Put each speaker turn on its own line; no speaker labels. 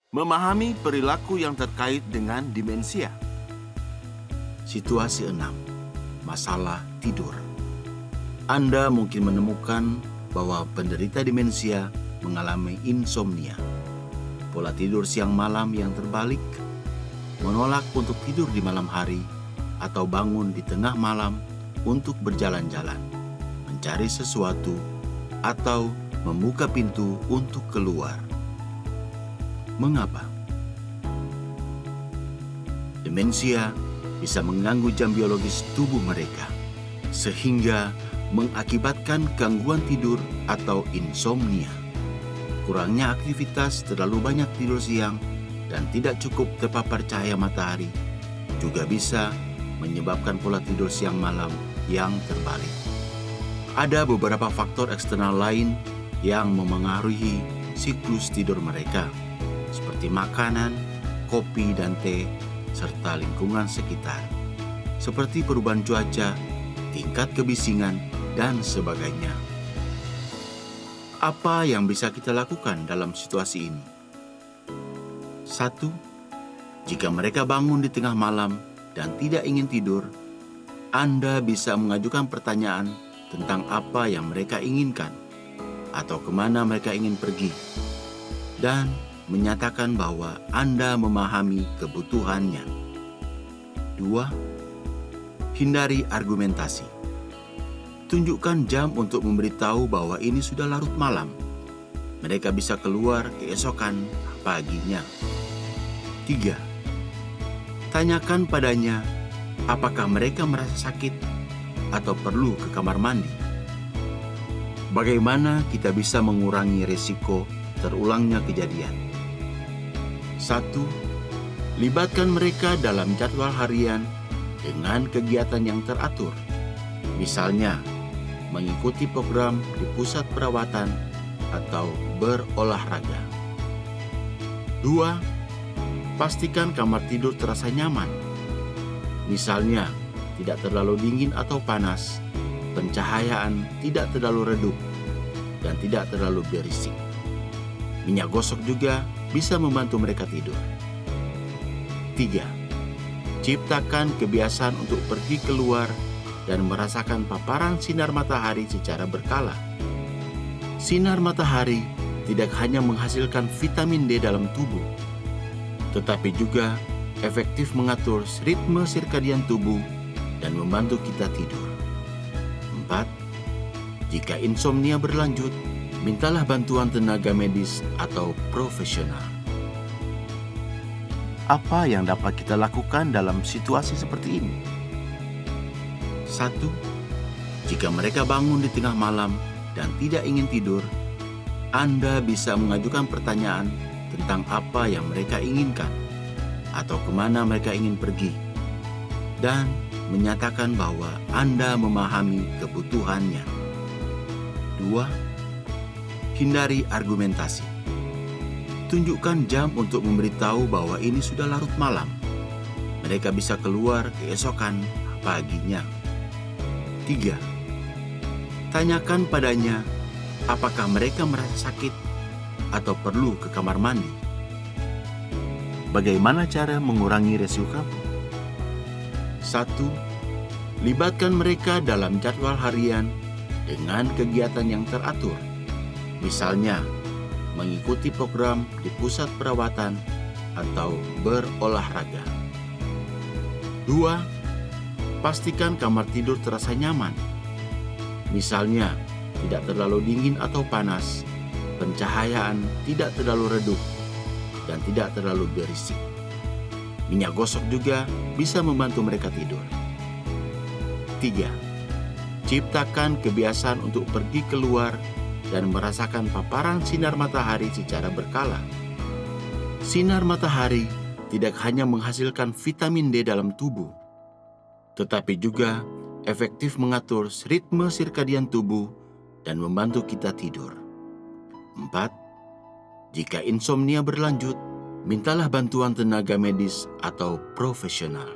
Memahami perilaku yang terkait dengan demensia. Situasi 6. Masalah tidur. Anda mungkin menemukan bahwa penderita demensia mengalami insomnia, pola tidur siang malam yang terbalik, menolak untuk tidur di malam hari, atau bangun di tengah malam untuk berjalan-jalan, mencari sesuatu, atau membuka pintu untuk keluar. Mengapa? Demensia bisa mengganggu jam biologis tubuh mereka, sehingga mengakibatkan gangguan tidur atau insomnia. Kurangnya aktivitas, terlalu banyak tidur siang, dan tidak cukup terpapar cahaya matahari juga bisa menyebabkan pola tidur siang malam yang terbalik. Ada beberapa faktor eksternal lain yang memengaruhi siklus tidur mereka, seperti makanan, kopi dan teh, serta lingkungan sekitar, seperti perubahan cuaca, tingkat kebisingan, dan sebagainya. Apa yang bisa kita lakukan dalam situasi ini? 1. Jika mereka bangun di tengah malam dan tidak ingin tidur, Anda bisa mengajukan pertanyaan tentang apa yang mereka inginkan atau kemana mereka ingin pergi, dan menyatakan bahwa Anda memahami kebutuhannya. 2. Hindari argumentasi. Tunjukkan jam untuk memberitahu bahwa ini sudah larut malam. Mereka bisa keluar keesokan paginya. 3. Tanyakan padanya apakah mereka merasa sakit atau perlu ke kamar mandi. Bagaimana kita bisa mengurangi risiko terulangnya kejadian? 1. Libatkan mereka dalam jadwal harian dengan kegiatan yang teratur. Misalnya, mengikuti program di pusat perawatan atau berolahraga. 2. Pastikan kamar tidur terasa nyaman. Misalnya, tidak terlalu dingin atau panas, pencahayaan tidak terlalu redup, dan tidak terlalu berisik. Minyak gosok juga bisa membantu mereka tidur. 3. Ciptakan kebiasaan untuk pergi keluar dan merasakan paparan sinar matahari secara berkala. Sinar matahari tidak hanya menghasilkan vitamin D dalam tubuh, tetapi juga efektif mengatur ritme sirkadian tubuh dan membantu kita tidur. 4. Jika insomnia berlanjut, mintalah bantuan tenaga medis atau profesional. Apa yang dapat kita lakukan dalam situasi seperti ini? 1. Jika mereka bangun di tengah malam dan tidak ingin tidur, Anda bisa mengajukan pertanyaan tentang apa yang mereka inginkan atau kemana mereka ingin pergi, dan menyatakan bahwa Anda memahami kebutuhannya. 2. Hindari argumentasi. Tunjukkan jam untuk memberitahu bahwa ini sudah larut malam. Mereka bisa keluar keesokan paginya. 3. Tanyakan padanya apakah mereka merasa sakit atau perlu ke kamar mandi. Bagaimana cara mengurangi risiko? 1. Libatkan mereka dalam jadwal harian dengan kegiatan yang teratur. Misalnya, mengikuti program di pusat perawatan atau berolahraga. 2. Pastikan kamar tidur terasa nyaman. Misalnya, tidak terlalu dingin atau panas, pencahayaan tidak terlalu redup, dan tidak terlalu berisik. Minyak gosok juga bisa membantu mereka tidur. 3. Ciptakan kebiasaan untuk pergi keluar dan merasakan paparan sinar matahari secara berkala. Sinar matahari tidak hanya menghasilkan vitamin D dalam tubuh, tetapi juga efektif mengatur ritme sirkadian tubuh dan membantu kita tidur. 4. Jika insomnia berlanjut, mintalah bantuan tenaga medis atau profesional.